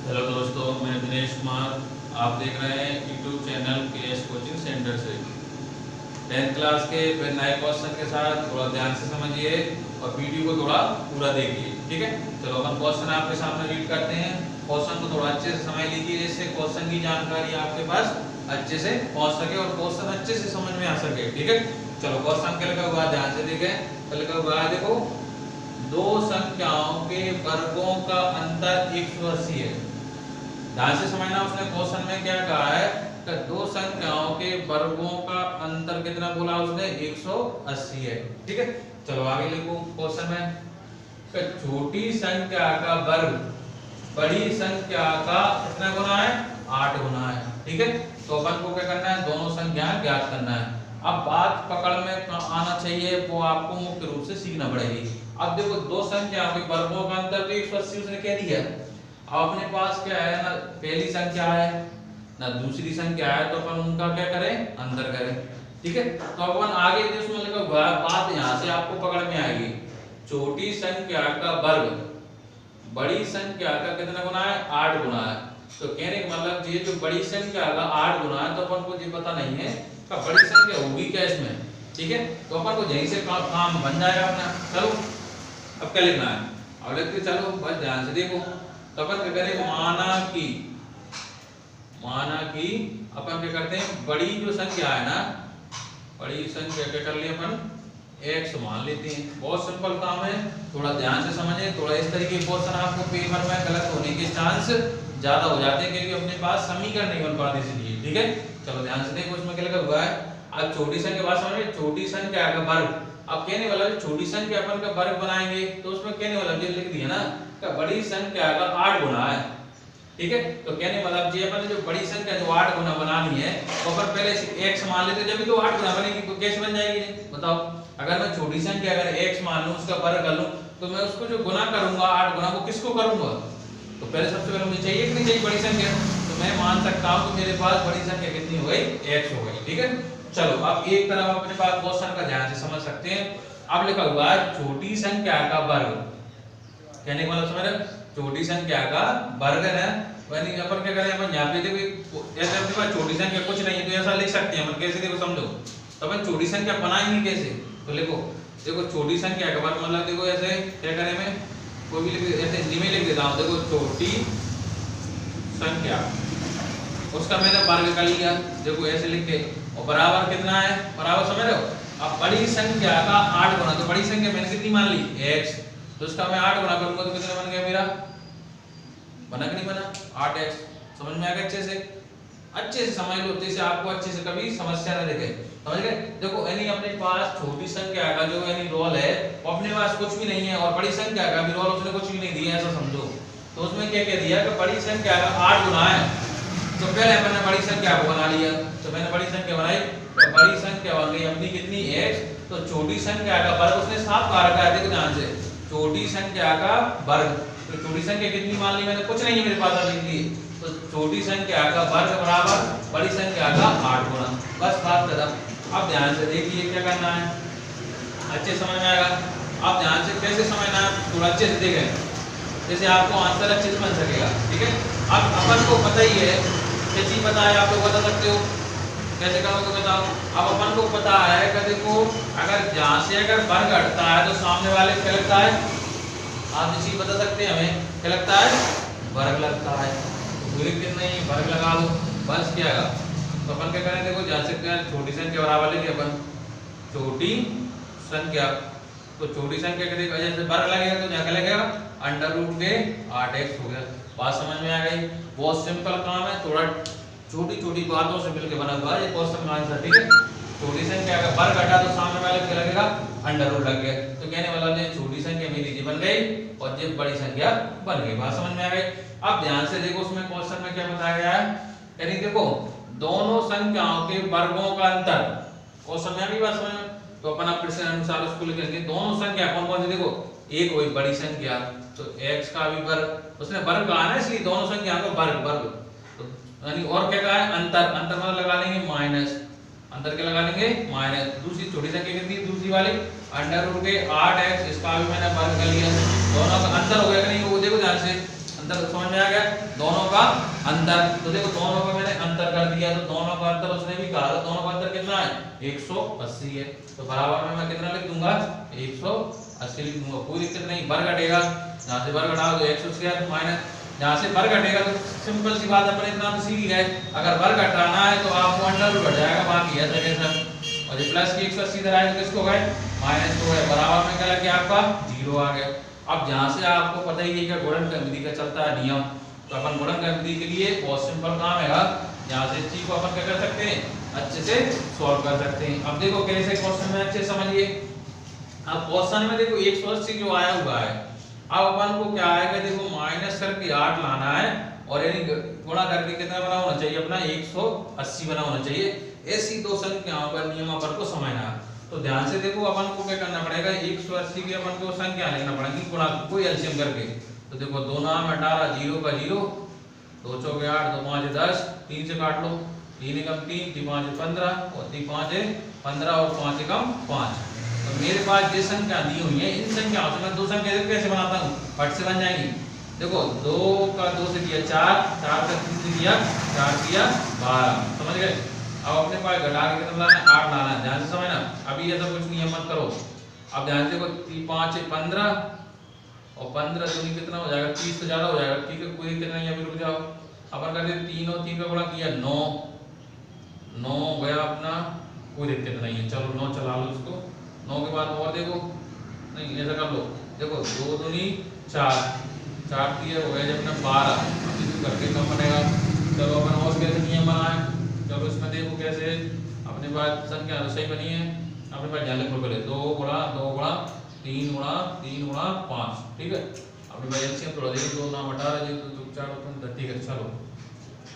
Hello दोस्तों, मैं दिनेश कुमार। आप देख रहे हैं YouTube channel KS coaching centre से 10th क्लास के फिर नए क्वेश्चन के साथ थोड़ा ध्यान से समझिए और वीडियो को थोड़ा पूरा देखिए। ठीक है, चलो अपन क्वेश्चन आपके सामने रीड करते हैं। क्वेश्चन को थोड़ा अच्छे से समझ लीजिए जिससे क्वेश्चन की जानकारी आपके पास अच्छे से पहुंच सके और क्वेश्चन अच्छे से समझ में आ सके। ठीक है, चलो क्वेश्चन क्या लिखा हुआ ध्यान से देखें। क्या लिखा हुआ है देखो, दो संख्याओं के वर्गों का अंतर 180 है। ध्यान से समझना, उसने क्वेश्चन में क्या कहा है कि दो संख्याओं के वर्गों का अंतर कितना बोला उसने, 180 है। ठीक है, चलो आगे लिखो क्वेश्चन में कि छोटी संख्या का वर्ग बड़ी संख्या का कितना गुना है, 8 गुना है। ठीक है, तो अपन को क्या करना है, दोनों संख्या ज्ञात करना है। अब बात पकड़ में आना चाहिए, वो आपको मुख्य रूप से सीखना पड़ेगी। अब देखो, दो संख्याओं के वर्गों का अंतर तो 180 उसने कह दिया। अब अपने पास क्या है ना, पहली संख्या है ना दूसरी संख्या है, तो अपन उनका क्या करें, अंतर करें। ठीक है, तो अपन आगे जिसमें लिखा हुआ है बात यहाँ से आपको पकड़ में आएगी। छोटी संख्या का वर्ग बड़ी संख्या का कितना गुना है, 8 गुना है। तो कहने का मतलब ये जो बड़ी संख्या का 8 गुना है, तो अपन को ये पता नहीं है कि बड़ी संख्या होगी क्या इसमें। ठीक है, तो अपन को यहीं से काम बन जाएगा अपना। चलो अब क्या लिखना है, अब लिखते चलो, बस ध्यान से देखो। तो अपन क्या करें, माना कि अपन क्या करते हैं, बड़ी जो संख्या है ना, बड़ी संख्या क्या कर लिए अपन, x मान लेते हैं। बहुत सिंपल काम है, थोड़ा ध्यान से समझें। थोड़ा इस तरीके के क्वेश्चन आपको पेपर में गलत होने के चांस ज्यादा हो जाते हैं क्योंकि अपने पास समीकरण नहीं बन पाते इसलिए। ठीक है, चलो ध्यान से देखो उसमें क्या लिखा हुआ है। अब छोटी संख्या बात समझिए, छोटी संख्या का वर्ग। अब कहने वाला छोटी संख्या अपन का वर्ग बनाएंगे तो उसमें कहने वाला जो लिख दिया ना कि बड़ी संख्या का 8 गुना है। ठीक है, तो कहने वाला जी अपन जो बड़ी संख्या जो 8 गुना बनानी है तो अपन पहले से x मान लेते, जब भी तो 8 गुना बनेगी तो कैसे बन जाएगी बताओ। अगर मैं छोटी संख्या अगर x मान लूं, उसका वर्ग कर लूं, तो मैं उसको जो गुना करूंगा 8 गुना, वो किसको करूंगा, तो पहले सबसे पहले मुझे चाहिए कि नहीं चाहिए बड़ी संख्या। तो मैं मान सकता हूं कि मेरे पास बड़ी संख्या कितनी हो गई, x हो गई। ठीक है, चलो अब एक तरफ अपने पास क्वेश्चन का ध्यान से समझ सकते हैं। अब लिखा हुआ है छोटी संख्या का वर्ग, कहने का मतलब समझ, छोटी संख्या का वर्ग है। वही अपन क्या करें, अपन यहाँ पे देखो ऐसे अपने पास छोटी संख्या कुछ नहीं है तो ऐसा लिख सकते हैं अपन। कैसे देखो समझो, तो अपन छोटी संख्या बनाएंगे कैसे, तो देखो छोटी संख्या का वर्ग मतलब देखो ऐसे क्या करें, मैं कोई भी लिख ऐसे हिंदी में लिख देता हूँ। देखो छोटी संख्या, उसका मैंने वर्ग कर लिया, देखो ऐसे लिख के, और बराबर कितना है, बराबर समझ रहे हो। अब बड़ी संख्या का 8 गुना, तो बड़ी संख्या मैंने कितनी मान ली, x, तो उसका मैं 8 गुना करूंगा तो कितना बन गया मेरा, बना कि नहीं बना, 8x। समझ में आ गया अच्छे से, अच्छे से समझ लो, जैसे आपको अच्छे से कभी समस्या ना दिखे। समझ गए, देखो यानी अपने पास छोटी संख्या का जो यानी रोल है वो अपने पास कुछ भी नहीं है, और बड़ी संख्या का भी रोल उसने कुछ भी नहीं दिया, ऐसा समझो। तो उसमें क्या कह दिया कि बड़ी संख्या का 8 गुना है, तो पहले मैंने बड़ी संख्या को बना लिया। तो मैंने बड़ी संख्या बनाई, तो बड़ी संख्या बन गई अपनी कितनी, x। तो छोटी संख्या का वर्ग उसने साफ कहा रखा है, देखो ध्यान से, छोटी संख्या का वर्ग। तो छोटी संख्या कितनी मान ली मैंने, कुछ नहीं है मेरे पास अभी के लिए, तो छोटी संख्या का वर्ग बराबर बड़ी संख्या का 8 गुना, बस बात खत्म। अब ध्यान से देखिए क्या करना है, अच्छे समझ में आएगा। अब ध्यान से कैसे समझना है, थोड़ा अच्छे से देखें, जैसे आपको आंसर अच्छे से बन सकेगा। ठीक है, अब अपन को पता ही है, क्या चीज पता है आप लोग बता सकते हो, कैसे करोगे बताओ। अब अपन को पता है कि देखो अगर जहां से अगर वर्ग हटता है तो सामने वाले क्या लगता है, आप ये चीज बता सकते हैं हमें, क्या लगता है, वर्ग लगता है। दूरी कितनी, वर्ग लगा दो, बस क्या है। तो अपन क्या करें, देखो जहां से क्या छोटी संख्या बराबर लेंगे अपन छोटी संख्या, तो छोटी संख्या के देखो जैसे वर्ग लगेगा तो क्या लगेगा, अंडर रूट के 8x हो गया। बात समझ में आ गई, बहुत सिंपल काम है, थोड़ा छोटी छोटी बातों से मिलकर बना हुआ है ये क्वेश्चन का आंसर। ठीक है, छोटी संख्या का वर्ग घटा तो सामने वाले क्या लगेगा, अंडर रूट लग गया। तो कहने वाला ने छोटी संख्या मेरी जी बन गई और ये बड़ी संख्या बन गई। बात समझ में आ गई। अब ध्यान से देखो उसमें क्वेश्चन में क्या बताया गया है, यानी देखो दोनों संख्याओं के वर्गों का अंतर, क्वेश्चन में भी बात समझ में, तो अपन आप प्रश्न अनुसार उसको लिखेंगे। दोनों संख्या कौन कौन सी, देखो एक वही बड़ी संख्या, तो x का भी वर्ग, उसने वर्ग कहा ना इसलिए दोनों संख्या का वर्ग, तो यानी और क्या कहा है, अंतर, अंतर मतलब लगा लेंगे माइनस, अंतर क्या लगा लेंगे माइनस। दूसरी छोटी संख्या कितनी, दूसरी वाली अंडर रूट के 8x, इसका भी मैंने वर्ग कर लिया। दोनों का अंतर हो गया कि नहीं, वो देखो ध्यान से, अंतर समझ में आ गया, दोनों आपका अंतर। तो देखो दोनों का मैंने अंतर कर दिया, तो दोनों का अंतर उसने भी कहा, तो दोनों का अंतर कितना है 180 है। तो बराबर में मैं कितना लिख दूंगा 180 लिख दूंगा, कोई दिक्कत नहीं। वर्ग घटेगा, जहां से वर्ग घटाओ तो 100 माइनस, जहां से वर्ग घटेगा तो सिंपल सी बात अपने इतना तो सीख ही गए, अगर वर्ग घटाना है तो आपको अंडर रूट घट जाएगा, बाकी ऐसा कैसा। और ये प्लस की 180 इधर आए तो किसको गए माइनस को गए, बराबर में क्या लग गया आपका 0 आ गया। अब जहां से आपको पता ही है कि गुणनखंड विधि का चलता है नियम, तो अपन गुणनखंड विधि के लिए बहुत सिंपल काम है, यहाँ से इस चीज को अपन क्या कर सकते हैं अच्छे से सॉल्व कर सकते हैं। अब देखो कैसे क्वेश्चन में अच्छे समझिए। अब क्वेश्चन में देखो 180 जो आया हुआ है, अब अपन को क्या आएगा देखो माइनस करके 8 लाना है और यानी गुणा करके कितना बना होना चाहिए अपना 180 बना होना चाहिए। ऐसी दो संख्याओं पर नियम अपन को समझना है। तो ध्यान से देखो अपन को क्या करना पड़ेगा 180 की अपन को संख्या लिखना पड़ेगी गुणा कोई एलसीएम करके। तो देखो 2 नाम 18 0 का 0, 2 चौके 8 2 5 10, 3 से काट लो, 3 एकम 3 3 5 15 और 3 5 15 और 5 एकम 5। तो मेरे पास ये संख्या दी हुई है, इन संख्याओं से मैं दो संख्या कैसे बनाता हूँ फट से बन जाएंगी। देखो 2 का 2 से दिया 4, 4 का 3 से दिया 4 दिया 12, समझ गए। अब अपने पास घटा के कितना लाना है 8 लाना है, ध्यान से समझना, अभी ऐसा कुछ नहीं मत करो। अब ध्यान से देखो 3 5 15 और 15 दूनी कितना हो जाएगा 30 तो ज्यादा हो जाएगा, ठीक है कोई दिक्कत नहीं, अभी रुक जाओ। अपन करते 3 और 3 का गुणा किया 9, 9 गया अपना, कोई दिक्कत नहीं है, चलो 9 चला लो इसको। 9 के बाद और देखो नहीं ऐसा कर लो, देखो 2 दूनी 4, 4 3 हो गया जब अपना 12, अभी तो करके कम बनेगा। चलो अपन और कैसे नियम बनाए, चलो इसमें देखो कैसे अपने पास संख्या तो सही बनी है, अपने पास ध्यान रखो पहले 2 गुणा 2 गुणा 3 गुणा 3 गुणा 5, ठीक है। अपने भाई एलसीएम थोड़ा देखो 2 नाम 18 जी तो 4 15, ठीक है। चलो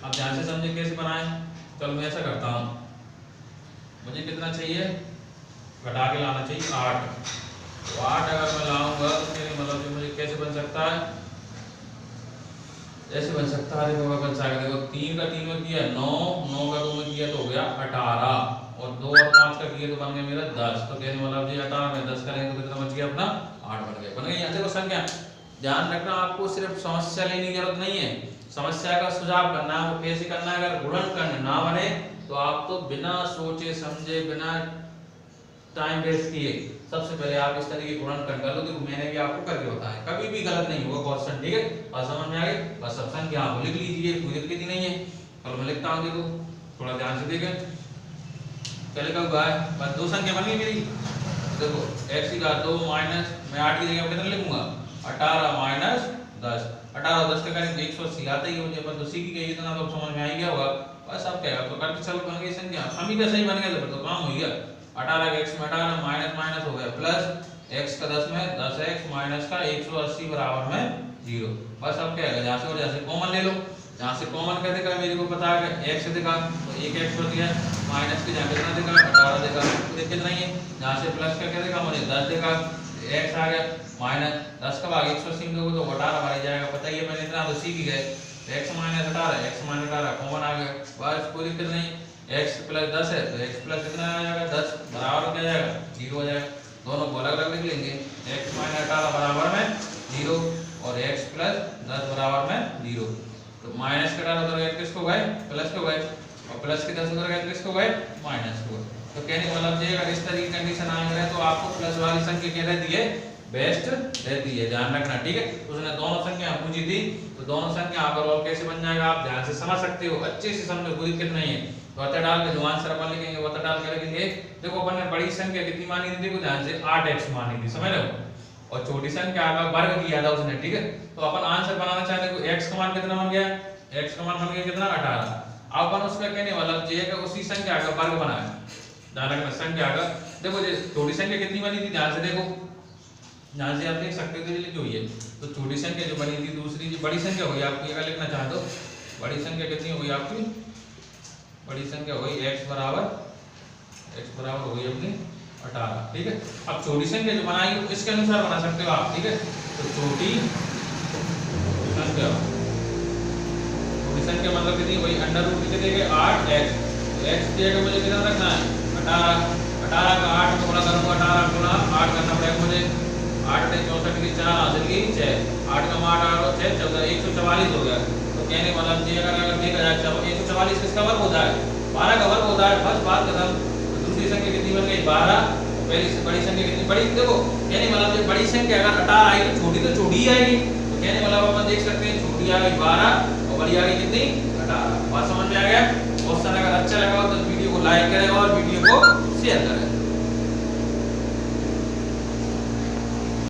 अब ध्यान से समझे कैसे बनाएं। चलो मैं ऐसा करता हूँ, मुझे कितना चाहिए घटा के लाना चाहिए 8, तो 8 अगर मैं लाऊंगा तो मेरे मतलब जो मुझे कैसे बन सकता है, ऐसे बन सकता है देखो बन सकता है, देखो 3 का 3 में किया 9, 9 का 2 में किया तो हो गया 18 और 2 और 5 का किया तो बन गया मेरा 10। तो कहने मतलब जी 18 में 10 करेंगे तो कितना बच गया अपना 8 बन गया, बन गई। यहाँ देखो संख्या ध्यान रखना, आपको सिर्फ समस्या लेने की जरूरत नहीं है, समस्या का सुझाव करना है वो कैसे करना है। अगर गुणनखंड ना बने तो आप तो बिना सोचे समझे बिना टाइम वेस्ट किए सबसे पहले आप इस तरीके गुणनखंड कर लो। देखो मैंने भी आपको करके बताया, कभी भी गलत नहीं होगा क्वेश्चन, ठीक है। और समझ में आ गई बस, सब संख्या आप लिख लीजिए, कोई दिक्कत ही नहीं है। चलो मैं लिखता हूँ, देखो थोड़ा ध्यान से देखें पहले क्या हुआ है, बस दो संख्या बन गई मेरी। देखो x का 2 माइनस मैं 8 की जगह कितना लिखूंगा 18 माइनस 10, 18 और 10 का करीब 180 आता ही मुझे, पर तो सीख गई इतना तो समझ में आ ही गया होगा। बस अब क्या है तो करके चलो बन गई संख्या, हम ही का सही बन गया तो काम हो गया। 18 का x में 18 माइनस माइनस हो गया प्लस, x का 10 में 10x माइनस का 180 बराबर में 0। बस अब क्या है जहाँ से और जहाँ से कॉमन ले लो, जहाँ से कॉमन कर देगा मेरे को पता है x दिखा तो 1x बच गया, माइनस के जहाँ कितना देगा 18 देगा, दिक्कत नहीं है। जहाँ से प्लस का क्या देगा मुझे 10 देगा, x आ गया माइनस 10 का भाग 180 में तो 18 भर जाएगा, पता ही है मैंने इतना तो सीख ही गए। x minus 18 x minus 18 common आ गया, बस कोई दिक्कत नहीं। x प्लस 10 है तो x प्लस कितना आ जाएगा 10 बराबर क्या जाएगा 0 हो जाएगा, दोनों को अलग अलग लिख लेंगे। x माइनस 18 बराबर में 0 और x प्लस 10 बराबर में 0, तो माइनस का 18 उधर गए किसको गए प्लस को गए और प्लस के 10 उधर गए किसको गए माइनस को। तो कहने का मतलब ये अगर इस तरह की कंडीशन आ रही है तो आपको प्लस वाली संख्या क्या रहती है बेस्ट रहती है, ध्यान रखना, ठीक है। उसने दोनों संख्या पूछी थी तो दोनों संख्या पर रोल कैसे बन जाएगा आप ध्यान से समझ सकते हो, अच्छे से समझो, कोई दिक्कत नहीं है। तो अतः डाल के जो आंसर अपन लिखेंगे वो अतः डाल के लिखेंगे। देखो अपन ने बड़ी संख्या कितनी मानी थी, देखो ध्यान से 8x मानी थी, समझ रहे हो, और छोटी संख्या का वर्ग किया था उसने, ठीक है। तो अपन आंसर बनाना चाहते हैं, x का मान कितना बन गया, x का मान बन गया कितना 18। अब अपन उसका कहने वाला j का उसी संख्या का वर्ग बनाया, ध्यान रखना संख्या का। देखो ये छोटी संख्या कितनी बनी थी, ध्यान से देखो, ध्यान से आप देख सकते हो कि लिखी हुई है। तो छोटी संख्या जो बनी थी दूसरी जो बड़ी संख्या हुई आपकी, अगर लिखना चाहे तो बड़ी संख्या कितनी हुई आपकी, बड़ी संख्या हुई x बराबर हो गई अपनी 18, ठीक है। अब छोटी संख्या जो बनाई तो इसके अनुसार बना सकते हो आप, ठीक है। तो छोटी संख्या मतलब कितनी वही अंडर रूट कितने देंगे 8x, तो x की जगह मुझे कितना रखना है 18, 18 का 8 गुणा करूंगा 18 गुणा 8 करना पड़ेगा मुझे, 8 से 64 की 4 हासिल की 6, 8 का 8 और 6 14 144 हो गया। तो कहने मतलब जी अगर देखा जाए 144 किसका वर्ग होता है, 12 का वर्ग होता है। बस बात खत्म। दूसरी संख्या कितनी बन गई 12, पहली से बड़ी संख्या कितनी बड़ी, देखो कहने मतलब जब बड़ी संख्या अगर 18 आएगी तो छोटी ही आएगी, तो कहने मतलब अपन देख सकते हैं छोटी आ गई 12 और बड़ी आ गई कितनी 18। बात समझ में आ गया। क्वेश्चन अगर अच्छा लगा हो तो वीडियो को लाइक करें और